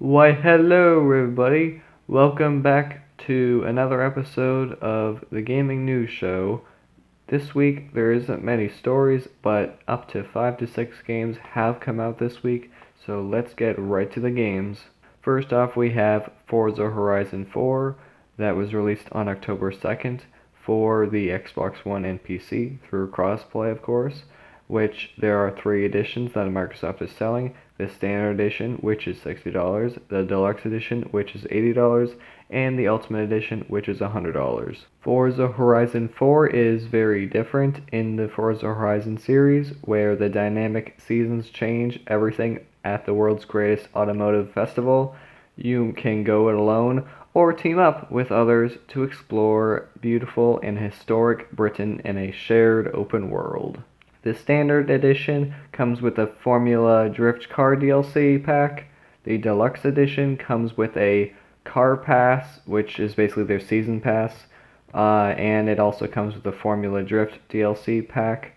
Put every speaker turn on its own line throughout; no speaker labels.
Why, hello, everybody. Welcome back to another episode of the Gaming News Show. This week, there isn't many stories, but up to 5 to 6 games have come out this week, so let's get right to the games. First off, we have Forza Horizon 4, that was released on October 2nd for the Xbox One and PC through crossplay, of course, which there are 3 editions that Microsoft is selling. The Standard Edition, which is $60, the Deluxe Edition, which is $80, and the Ultimate Edition, which is $100. Forza Horizon 4 is very different in the Forza Horizon series, where the dynamic seasons change everything at the world's greatest automotive festival. You can go it alone or team up with others to explore beautiful and historic Britain in a shared open world. The Standard Edition comes with a Formula Drift Car DLC pack. The Deluxe Edition comes with a Car Pass, which is basically their Season Pass, and it also comes with a Formula Drift DLC pack.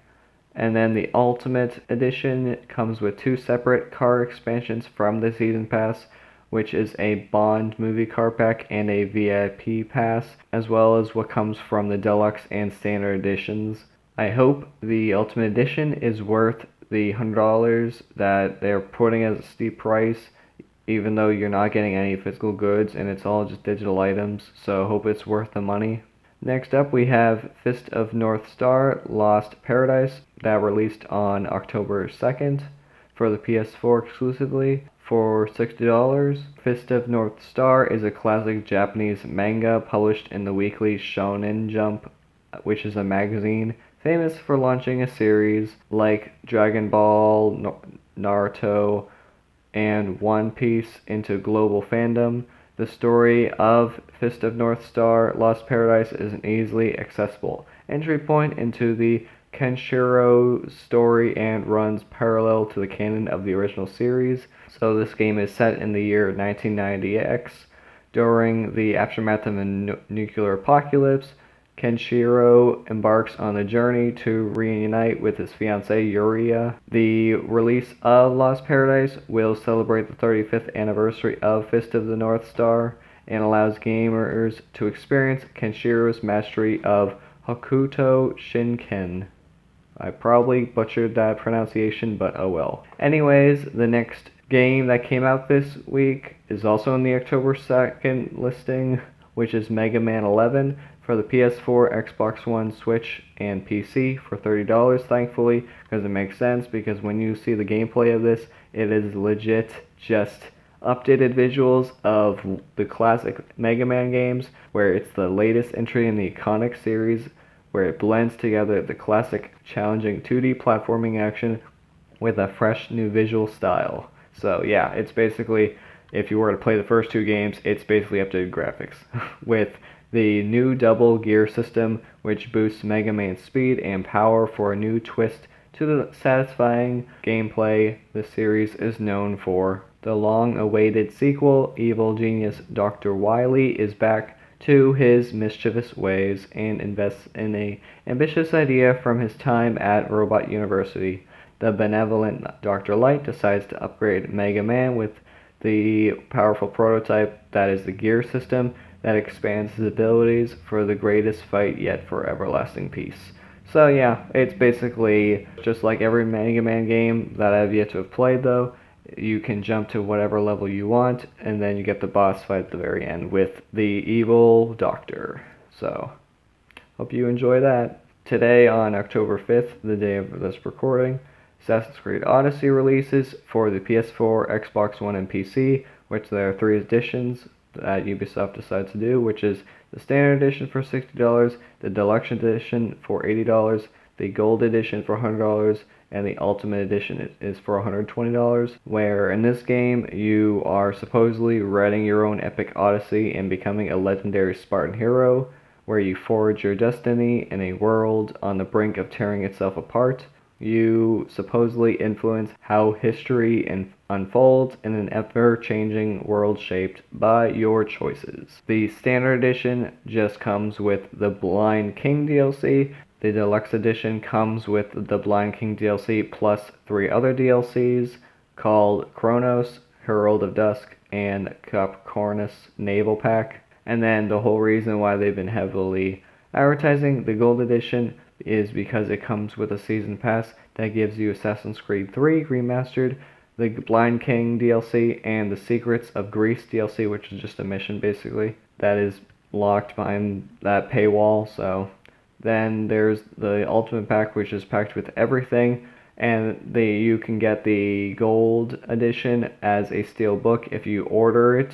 And then the Ultimate Edition comes with 2 separate car expansions from the Season Pass, which is a Bond movie car pack and a VIP pass, as well as what comes from the Deluxe and Standard Editions. I hope the Ultimate Edition is worth the $100 that they're putting as a steep price, even though you're not getting any physical goods and it's all just digital items, so I hope it's worth the money. Next up, we have Fist of North Star Lost Paradise, that released on October 2nd for the PS4 exclusively for $60. Fist of North Star is a classic Japanese manga published in the weekly Shonen Jump, which is a magazine famous for launching a series like Dragon Ball, Naruto, and One Piece into global fandom. The story of Fist of North Star Lost Paradise is an easily accessible entry point into the Kenshiro story and runs parallel to the canon of the original series. So this game is set in the year 1990X. During the aftermath of a nuclear apocalypse, Kenshiro embarks on a journey to reunite with his fiancée Yuria. The release of Lost Paradise will celebrate the 35th anniversary of Fist of the North Star and allows gamers to experience Kenshiro's mastery of Hokuto Shinken. I probably butchered that pronunciation, but oh well. Anyways, the next game that came out this week is also in the October 2nd listing, which is Mega Man 11 for the PS4, Xbox One, Switch, and PC for $30, thankfully, because it makes sense, because when you see the gameplay of this, it is legit just updated visuals of the classic Mega Man games, where it's the latest entry in the iconic series, where it blends together the classic challenging 2D platforming action with a fresh new visual style. So yeah, it's basically, if you were to play the first 2 games, it's basically updated graphics with the new double gear system, which boosts Mega Man's speed and power for a new twist to the satisfying gameplay the series is known for. The long-awaited sequel, evil genius Dr. Wily is back to his mischievous ways and invests in an ambitious idea from his time at Robot University. The benevolent Dr. Light decides to upgrade Mega Man with the powerful prototype that is the gear system that expands his abilities for the greatest fight yet for everlasting peace. So yeah, it's basically just like every Mega Man game that I've yet to have played though. You can jump to whatever level you want, and then you get the boss fight at the very end with the evil doctor. So, hope you enjoy that. Today on October 5th, the day of this recording, Assassin's Creed Odyssey releases for the PS4, Xbox One, and PC, which there are 3 editions that Ubisoft decides to do, which is the Standard Edition for $60, the Deluxe Edition for $80, the Gold Edition for $100, and the Ultimate Edition is for $120, where in this game you are supposedly writing your own epic odyssey and becoming a legendary Spartan hero, where you forge your destiny in a world on the brink of tearing itself apart. You supposedly influence how history unfolds in an ever-changing world shaped by your choices. The Standard Edition just comes with the Blind King DLC. The Deluxe Edition comes with the Blind King DLC plus 3 other DLCs called Chronos, Herald of Dusk and Capricornus Naval Pack. And then the whole reason why they've been heavily advertising the Gold Edition is because it comes with a Season Pass that gives you Assassin's Creed 3 Remastered, the Blind King DLC, and the Secrets of Greece DLC, which is just a mission basically that is locked behind that paywall. So then there's the Ultimate Pack, which is packed with everything, and you can get the Gold Edition as a steel book if you order it.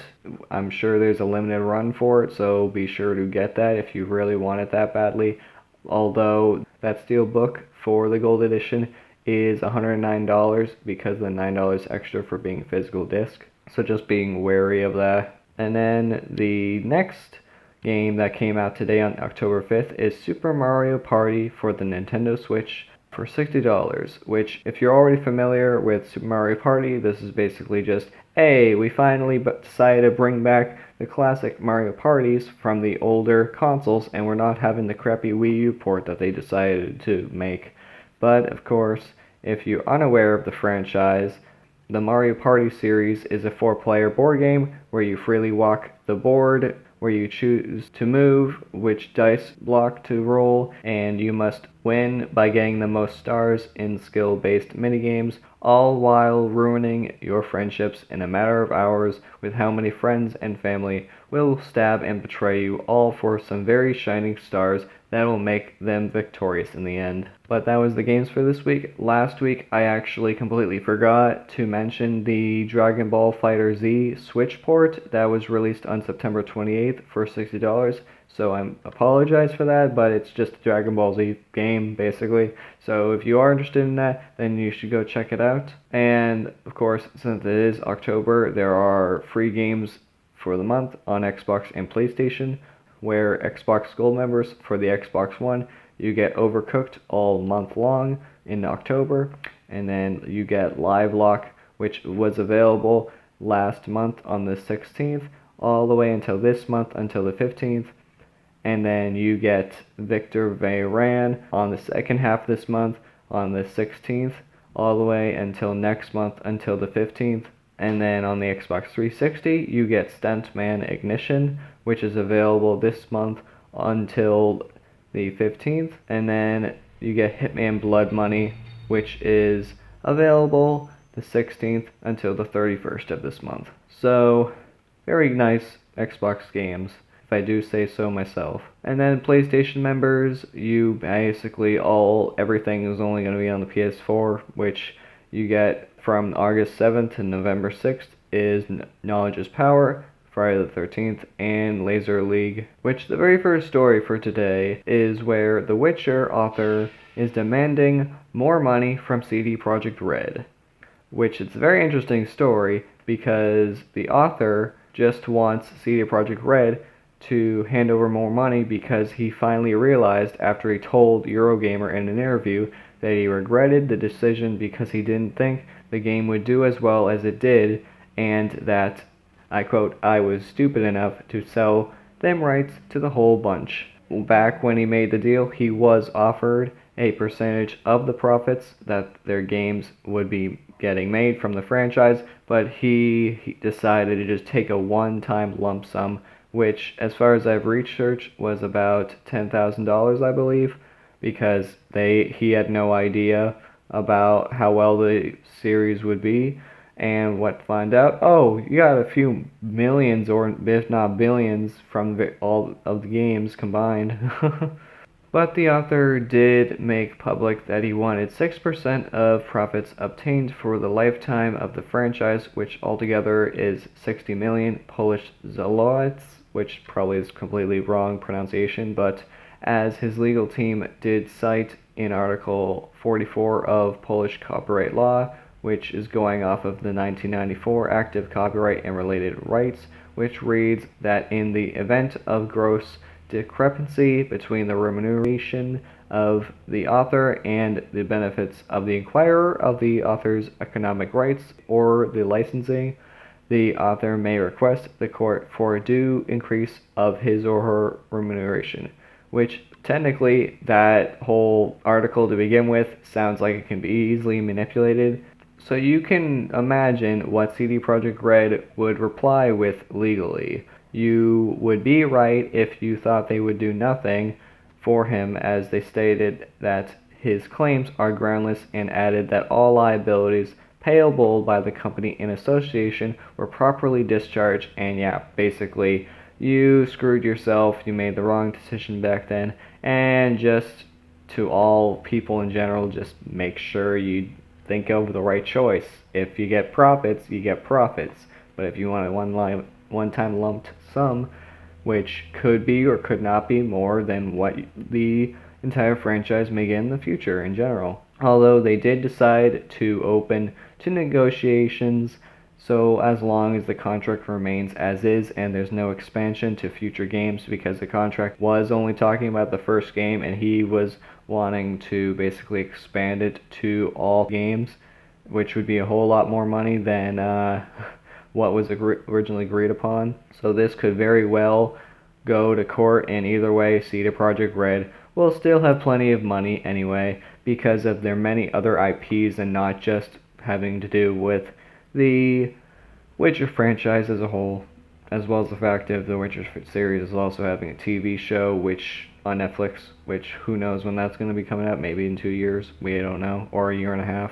I'm sure there's a limited run for it, so be sure to get that if you really want it that badly. Although that steel book for the Gold Edition is $109 because of the $9 extra for being a physical disc. So just being wary of that. And then the next game that came out today on October 5th is Super Mario Party for the Nintendo Switch for $60, which if you're already familiar with Super Mario Party, this is basically just, hey, we finally decided to bring back the classic Mario Parties from the older consoles, and we're not having the crappy Wii U port that they decided to make. But of course, if you're unaware of the franchise, the Mario Party series is a 4-player board game where you freely walk the board, where you choose to move, which dice block to roll, and you must win by getting the most stars in skill-based minigames, all while ruining your friendships in a matter of hours with how many friends and family will stab and betray you, all for some very shining stars that will make them victorious in the end. But that was the games for this week. Last week I actually completely forgot to mention the Dragon Ball FighterZ Switch port that was released on September 28th for $60. So I apologize for that, but it's just a Dragon Ball Z game basically. So if you are interested in that, then you should go check it out. And of course, since it is October, there are free games for the month on Xbox and PlayStation, where Xbox Gold members for the Xbox One, you get Overcooked all month long in October, and then you get Live Lock, which was available last month on the 16th, all the way until this month, until the 15th, and then you get Victor Veyran on the second half this month on the 16th, all the way until next month, until the 15th. And then on the Xbox 360, you get Stuntman Ignition, which is available this month until the 15th. And then you get Hitman Blood Money, which is available the 16th until the 31st of this month. So, very nice Xbox games, if I do say so myself. And then PlayStation members, you basically everything is only going to be on the PS4, which you get from August 7th to November 6th is Knowledge is Power, Friday the 13th, and Laser League, which the very first story for today is where the Witcher author is demanding more money from CD Projekt Red, which is a very interesting story because the author just wants CD Projekt Red to hand over more money because he finally realized after he told Eurogamer in an interview that he regretted the decision because he didn't think the game would do as well as it did, and that, I quote, I was stupid enough to sell them rights to the whole bunch. Back when he made the deal, he was offered a percentage of the profits that their games would be getting made from the franchise, but he decided to just take a one-time lump sum, which, as far as I've researched, was about $10,000, I believe, because he had no idea about how well the series would be, and what find out, oh, you got a few millions, or if not billions, from all of the games combined. But the author did make public that he wanted 6% of profits obtained for the lifetime of the franchise, which altogether is 60 million Polish zlotys, which probably is completely wrong pronunciation, but as his legal team did cite in Article 44 of Polish copyright law, which is going off of the 1994 Act of Copyright and Related Rights, which reads that in the event of gross discrepancy between the remuneration of the author and the benefits of the acquirer of the author's economic rights or the licensing, the author may request the court for a due increase of his or her remuneration, which technically that whole article to begin with sounds like it can be easily manipulated. So you can imagine what CD Projekt Red would reply with legally. You would be right if you thought they would do nothing for him, as they stated that his claims are groundless and added that all liabilities payable by the company in association were properly discharged. And yeah, basically, you screwed yourself, you made the wrong decision back then, and just to all people in general, just make sure you think of the right choice. If you get profits, you get profits. But if you want a one-time lump sum, which could be or could not be more than what the entire franchise may get in the future in general. Although they did decide to open to negotiations, so as long as the contract remains as is and there's no expansion to future games, because the contract was only talking about the first game and he was wanting to basically expand it to all games, which would be a whole lot more money than what was originally agreed upon. So this could very well go to court, and either way, CD Projekt Red will still have plenty of money anyway because of their many other IPs and not just having to do with the Witcher franchise as a whole, as well as the fact of the Witcher series is also having a TV show which on Netflix, which who knows when that's going to be coming out, maybe in 2 years, we don't know, or a year and a half.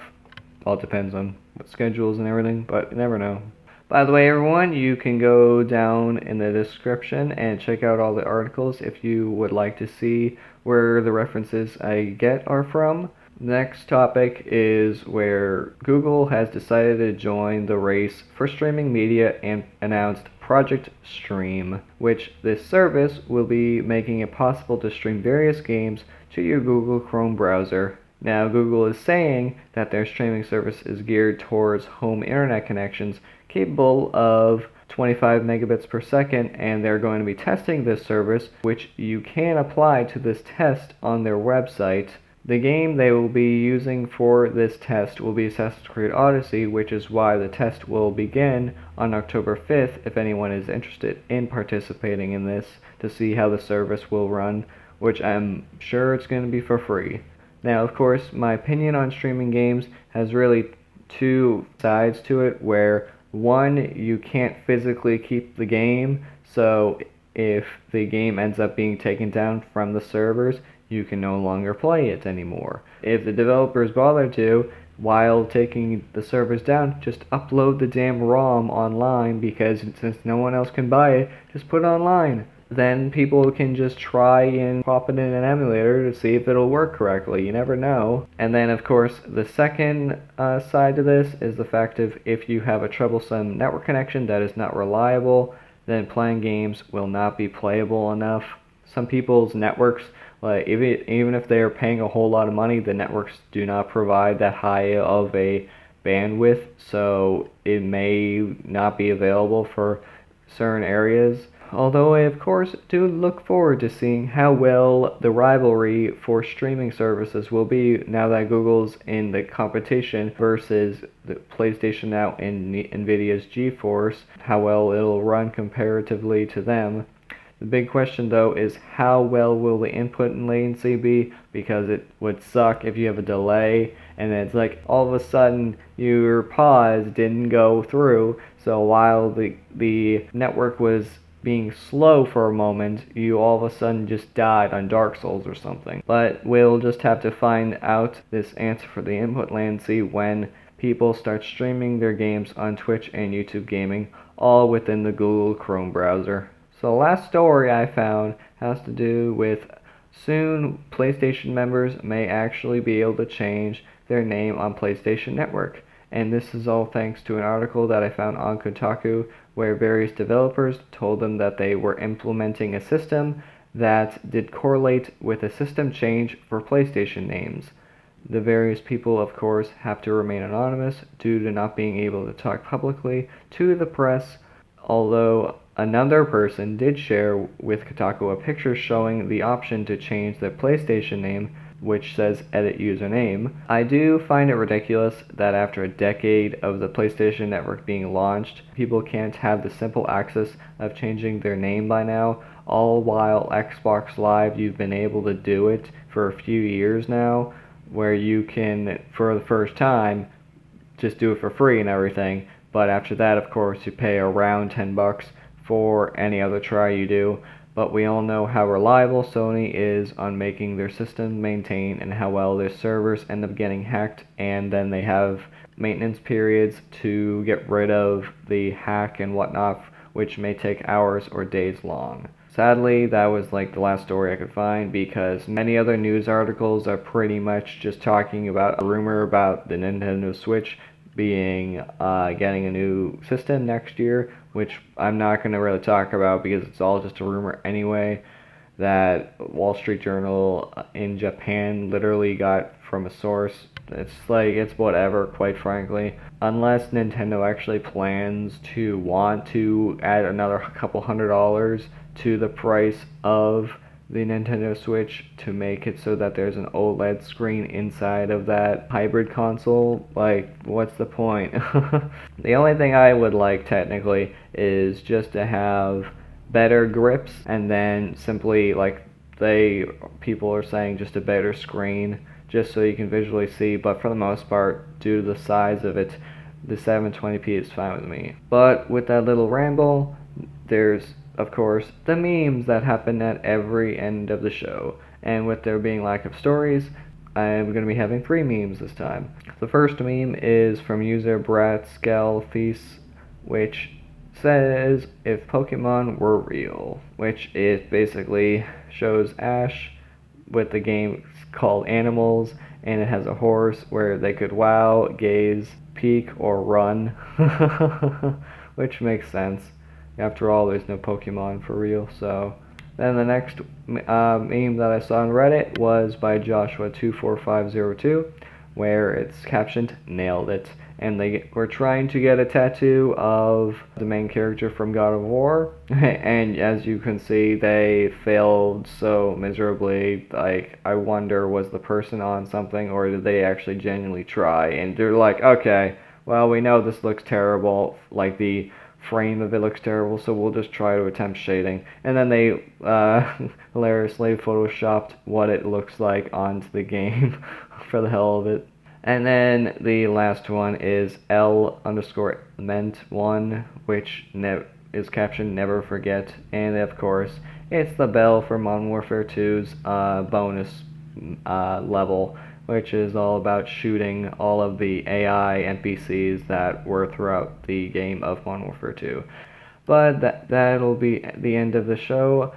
All depends on what schedules and everything, but you never know. By the way, everyone, you can go down in the description and check out all the articles if you would like to see where the references I get are from. Next topic is where Google has decided to join the race for streaming media and announced Project Stream, which this service will be making it possible to stream various games to your Google Chrome browser. Now, Google is saying that their streaming service is geared towards home internet connections capable of 25 megabits per second, and they're going to be testing this service, which you can apply to this test on their website. The game they will be using for this test will be Assassin's Creed Odyssey, which is why the test will begin on October 5th if anyone is interested in participating in this to see how the service will run, which I'm sure it's going to be for free. Now, of course, my opinion on streaming games has really two sides to it, where one, you can't physically keep the game, so if the game ends up being taken down from the servers, you can no longer play it anymore. If the developers bother to, while taking the servers down, just upload the damn ROM online, because since no one else can buy it, just put it online. Then people can just try and pop it in an emulator to see if it'll work correctly. You never know. And then, of course, the second side to this is the fact of if you have a troublesome network connection that is not reliable, then playing games will not be playable enough. Some people's networks, like even if they're paying a whole lot of money, the networks do not provide that high of a bandwidth, so it may not be available for certain areas. Although I of course do look forward to seeing how well the rivalry for streaming services will be now that Google's in the competition versus the PlayStation Now and Nvidia's GeForce, how well it'll run comparatively to them. The big question though is how well will the input and latency be, because it would suck if you have a delay and it's like all of a sudden your pause didn't go through, so while the network was being slow for a moment, you all of a sudden just died on Dark Souls or something. But we'll just have to find out this answer for the input latency when people start streaming their games on Twitch and YouTube Gaming, all within the Google Chrome browser. So the last story I found has to do with soon PlayStation members may actually be able to change their name on PlayStation Network. And this is all thanks to an article that I found on Kotaku, where various developers told them that they were implementing a system that did correlate with a system change for PlayStation names. The various people, of course, have to remain anonymous due to not being able to talk publicly to the press, although another person did share with Kotaku a picture showing the option to change the PlayStation name, which says edit username. I do find it ridiculous that after a decade of the PlayStation Network being launched, people can't have the simple access of changing their name by now, all while Xbox Live you've been able to do it for a few years now, where you can, for the first time, just do it for free and everything. But after that, of course, you pay around $10 for any other try you do. But we all know how reliable Sony is on making their system maintain and how well their servers end up getting hacked, and then they have maintenance periods to get rid of the hack and whatnot, which may take hours or days long. Sadly, that was like the last story I could find, because many other news articles are pretty much just talking about a rumor about the Nintendo Switch being getting a new system next year, which I'm not going to really talk about because it's all just a rumor anyway, that Wall Street Journal in Japan literally got from a source. It's whatever, quite frankly. Unless Nintendo actually plans to want to add another couple $100 to the price of the Nintendo Switch to make it so that there's an OLED screen inside of that hybrid console, like, what's the point? The only thing I would like, technically, is just to have better grips, and then simply, like, people are saying, just a better screen, just so you can visually see, but for the most part, due to the size of it, the 720p is fine with me. But with that little ramble, there's, of course, the memes that happen at every end of the show. And with there being lack of stories, I'm going to be having 3 memes this time. The first meme is from user Bratskelfeast, which says, if Pokemon were real, which it basically shows Ash with the game called Animals, and it has a horse where they could wow, gaze, peek, or run, which makes sense. After all, there's no Pokemon for real, so. Then the next meme that I saw on Reddit was by Joshua24502, where it's captioned, nailed it. And they were trying to get a tattoo of the main character from God of War, and as you can see, they failed so miserably. Like, I wonder, was the person on something, or did they actually genuinely try? And they're like, okay, well, we know this looks terrible, like the frame of it looks terrible, so we'll just try to attempt shading. And then they hilariously photoshopped what it looks like onto the game for the hell of it. And then the last one is L_ment1, which is captioned never forget. And of course, it's the bell for Modern Warfare 2's bonus level, which is all about shooting all of the AI NPCs that were throughout the game of Modern Warfare 2. But that'll be the end of the show.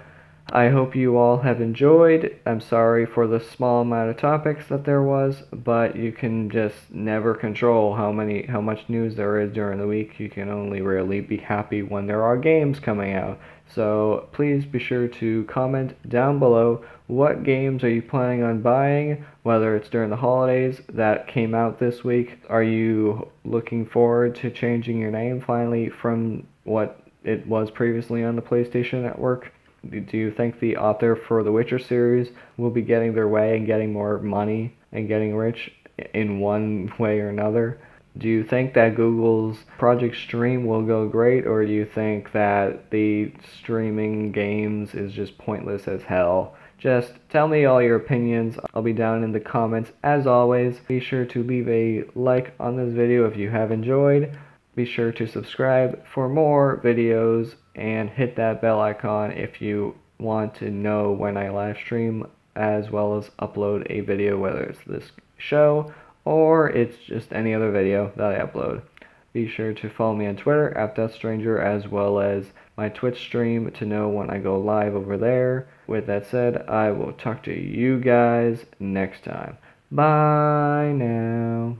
I hope you all have enjoyed. I'm sorry for the small amount of topics that there was, but you can just never control how much news there is during the week. You can only really be happy when there are games coming out. So please be sure to comment down below, what games are you planning on buying, whether it's during the holidays that came out this week. Are you looking forward to changing your name finally from what it was previously on the PlayStation Network? Do you think the author for the Witcher series will be getting their way and getting more money and getting rich in one way or another? Do you think that Google's Project Stream will go great, or do you think that the streaming games is just pointless as hell? Just tell me all your opinions. I'll be down in the comments as always. Be sure to leave a like on this video if you have enjoyed. Be sure to subscribe for more videos and hit that bell icon if you want to know when I live stream, as well as upload a video, whether it's this show or it's just any other video that I upload. Be sure to follow me on Twitter at Deathstranger, as well as my Twitch stream to know when I go live over there. With that said, I will talk to you guys next time. Bye now.